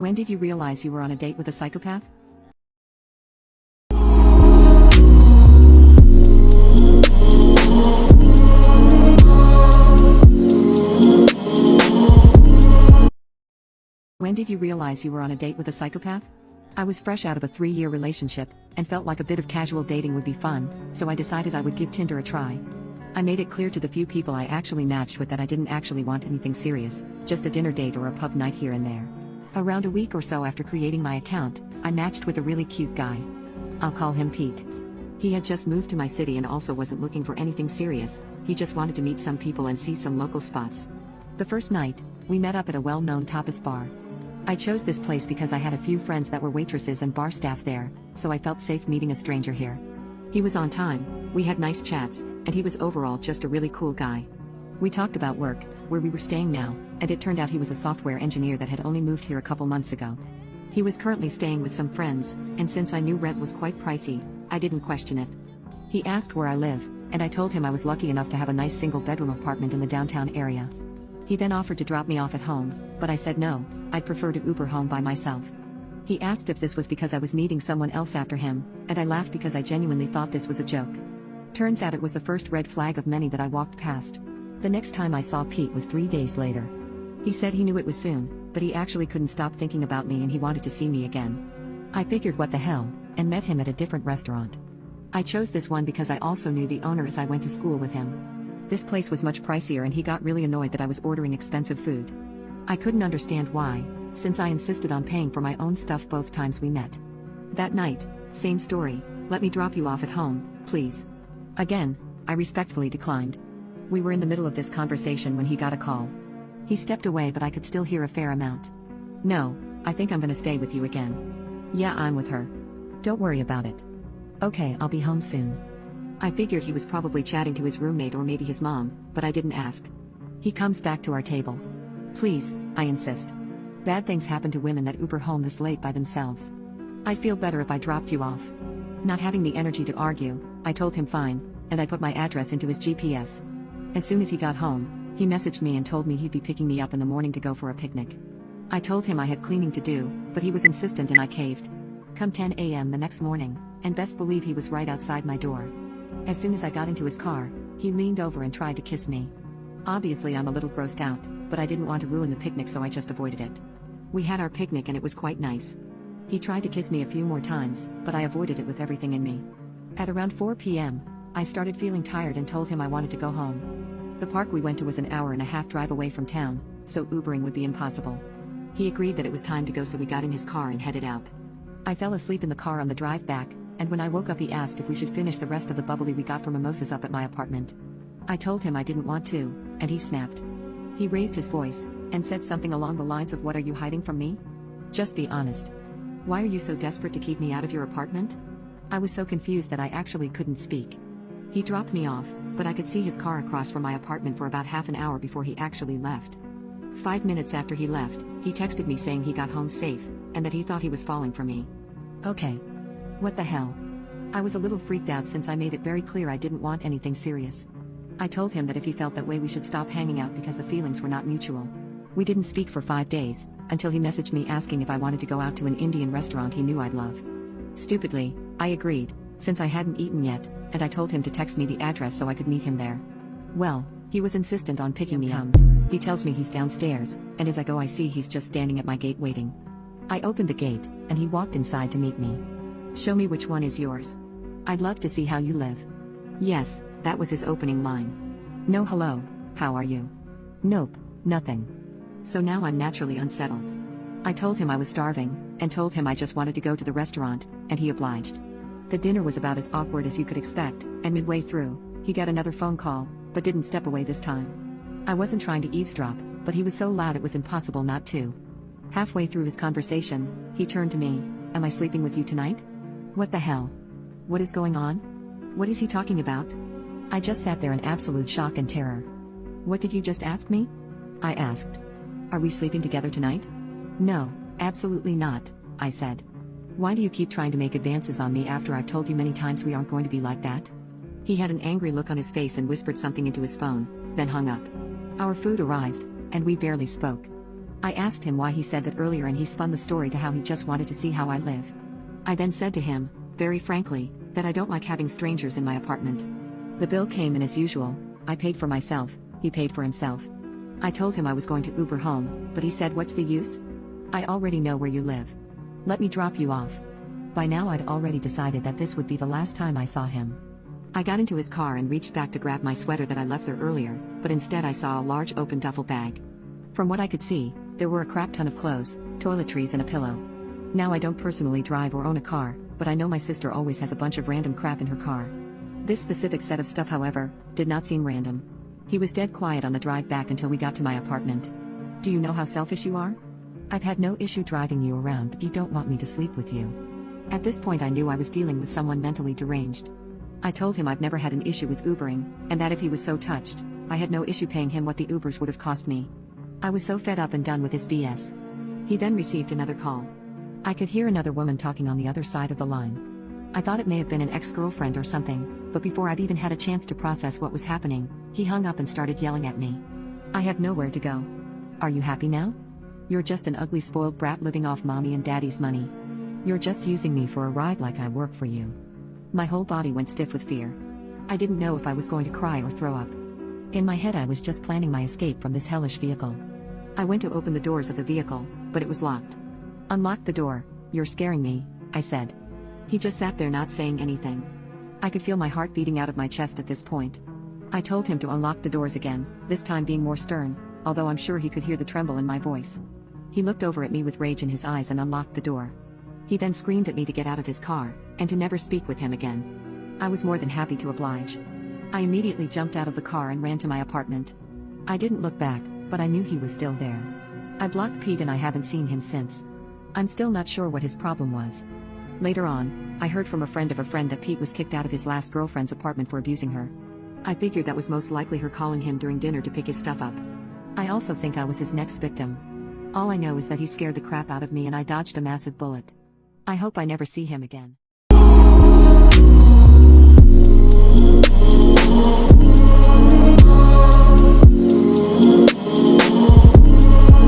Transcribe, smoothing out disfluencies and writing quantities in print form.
When did you realize you were on a date with a psychopath? When did you realize you were on a date with a psychopath? I was fresh out of a 3-year relationship, and felt like a bit of casual dating would be fun, so I decided I would give Tinder a try. I made it clear to the few people I actually matched with that I didn't actually want anything serious, just a dinner date or a pub night here and there. Around a week or so after creating my account, I matched with a really cute guy. I'll call him Pete. He had just moved to my city and also wasn't looking for anything serious, he just wanted to meet some people and see some local spots. The first night, we met up at a well-known tapas bar. I chose this place because I had a few friends that were waitresses and bar staff there, so I felt safe meeting a stranger here. He was on time, we had nice chats, and he was overall just a really cool guy. We talked about work, where we were staying now, and it turned out he was a software engineer that had only moved here a couple months ago. He was currently staying with some friends, and since I knew rent was quite pricey, I didn't question it. He asked where I live, and I told him I was lucky enough to have a nice single-bedroom apartment in the downtown area. He then offered to drop me off at home, but I said no, I'd prefer to Uber home by myself. He asked if this was because I was meeting someone else after him, and I laughed because I genuinely thought this was a joke. Turns out it was the first red flag of many that I walked past. The next time I saw Pete was 3 days later. He said he knew it was soon, but he actually couldn't stop thinking about me and he wanted to see me again. I figured what the hell, and met him at a different restaurant. I chose this one because I also knew the owner as I went to school with him. This place was much pricier and he got really annoyed that I was ordering expensive food. I couldn't understand why, since I insisted on paying for my own stuff both times we met. That night, same story, let me drop you off at home, please. Again, I respectfully declined. We were in the middle of this conversation when he got a call. He stepped away but I could still hear a fair amount. No, I think I'm gonna stay with you again. Yeah, I'm with her. Don't worry about it. Okay, I'll be home soon. I figured he was probably chatting to his roommate or maybe his mom, but I didn't ask. He comes back to our table. Please, I insist. Bad things happen to women that Uber home this late by themselves. I'd feel better if I dropped you off. Not having the energy to argue, I told him fine, and I put my address into his GPS. As soon as he got home, he messaged me and told me he'd be picking me up in the morning to go for a picnic. I told him I had cleaning to do, but he was insistent and I caved. Come 10 a.m. the next morning, and best believe he was right outside my door. As soon as I got into his car, he leaned over and tried to kiss me. Obviously I'm a little grossed out, but I didn't want to ruin the picnic so I just avoided it. We had our picnic and it was quite nice. He tried to kiss me a few more times, but I avoided it with everything in me. At around 4 p.m., I started feeling tired and told him I wanted to go home. The park we went to was an hour-and-a-half drive away from town, so Ubering would be impossible. He agreed that it was time to go so we got in his car and headed out. I fell asleep in the car on the drive back, and when I woke up he asked if we should finish the rest of the bubbly we got for mimosas up at my apartment. I told him I didn't want to, and he snapped. He raised his voice, and said something along the lines of, "What are you hiding from me? Just be honest. Why are you so desperate to keep me out of your apartment?" I was so confused that I actually couldn't speak. He dropped me off, but I could see his car across from my apartment for about half an hour before he actually left. 5 minutes after he left, he texted me saying he got home safe, and that he thought he was falling for me. Okay. What the hell? I was a little freaked out since I made it very clear I didn't want anything serious. I told him that if he felt that way we should stop hanging out because the feelings were not mutual. We didn't speak for 5 days, until he messaged me asking if I wanted to go out to an Indian restaurant he knew I'd love. Stupidly, I agreed, since I hadn't eaten yet, and I told him to text me the address so I could meet him there. Well, he was insistent on picking me up. He tells me he's downstairs, and as I go I see he's just standing at my gate waiting. I opened the gate, and he walked inside to meet me. Show me which one is yours. I'd love to see how you live. Yes, that was his opening line. No hello, how are you? Nope, nothing. So now I'm naturally unsettled. I told him I was starving, and told him I just wanted to go to the restaurant, and he obliged. The dinner was about as awkward as you could expect, and midway through, he got another phone call, but didn't step away this time. I wasn't trying to eavesdrop, but he was so loud it was impossible not to. Halfway through his conversation, he turned to me, "Am I sleeping with you tonight?" What the hell? What is going on? What is he talking about? I just sat there in absolute shock and terror. What did you just ask me? I asked. Are we sleeping together tonight? No, absolutely not, I said. Why do you keep trying to make advances on me after I've told you many times we aren't going to be like that? He had an angry look on his face and whispered something into his phone, then hung up. Our food arrived, and we barely spoke. I asked him why he said that earlier, and he spun the story to how he just wanted to see how I live. I then said to him, very frankly, that I don't like having strangers in my apartment. The bill came, and as usual, I paid for myself, he paid for himself. I told him I was going to Uber home, but he said, "What's the use? I already know where you live. Let me drop you off." By now I'd already decided that this would be the last time I saw him. I got into his car and reached back to grab my sweater that I left there earlier, but instead I saw a large open duffel bag. From what I could see, there were a crap ton of clothes, toiletries and a pillow. Now I don't personally drive or own a car, but I know my sister always has a bunch of random crap in her car. This specific set of stuff, however, did not seem random. He was dead quiet on the drive back until we got to my apartment. "Do you know how selfish you are? I've had no issue driving you around, but you don't want me to sleep with you." At this point I knew I was dealing with someone mentally deranged. I told him I've never had an issue with Ubering, and that if he was so touched, I had no issue paying him what the Ubers would have cost me. I was so fed up and done with his BS. He then received another call. I could hear another woman talking on the other side of the line. I thought it may have been an ex-girlfriend or something, but before I'd even had a chance to process what was happening, he hung up and started yelling at me. "I have nowhere to go. Are you happy now? You're just an ugly spoiled brat living off mommy and daddy's money. You're just using me for a ride like I work for you." My whole body went stiff with fear. I didn't know if I was going to cry or throw up. In my head I was just planning my escape from this hellish vehicle. I went to open the doors of the vehicle, but it was locked. "Unlock the door, you're scaring me," I said. He just sat there not saying anything. I could feel my heart beating out of my chest at this point. I told him to unlock the doors again, this time being more stern, although I'm sure he could hear the tremble in my voice. He looked over at me with rage in his eyes and unlocked the door. He then screamed at me to get out of his car, and to never speak with him again. I was more than happy to oblige. I immediately jumped out of the car and ran to my apartment. I didn't look back, but I knew he was still there. I blocked Pete and I haven't seen him since. I'm still not sure what his problem was. Later on, I heard from a friend of a friend that Pete was kicked out of his last girlfriend's apartment for abusing her. I figured that was most likely her calling him during dinner to pick his stuff up. I also think I was his next victim. All I know is that he scared the crap out of me and I dodged a massive bullet. I hope I never see him again.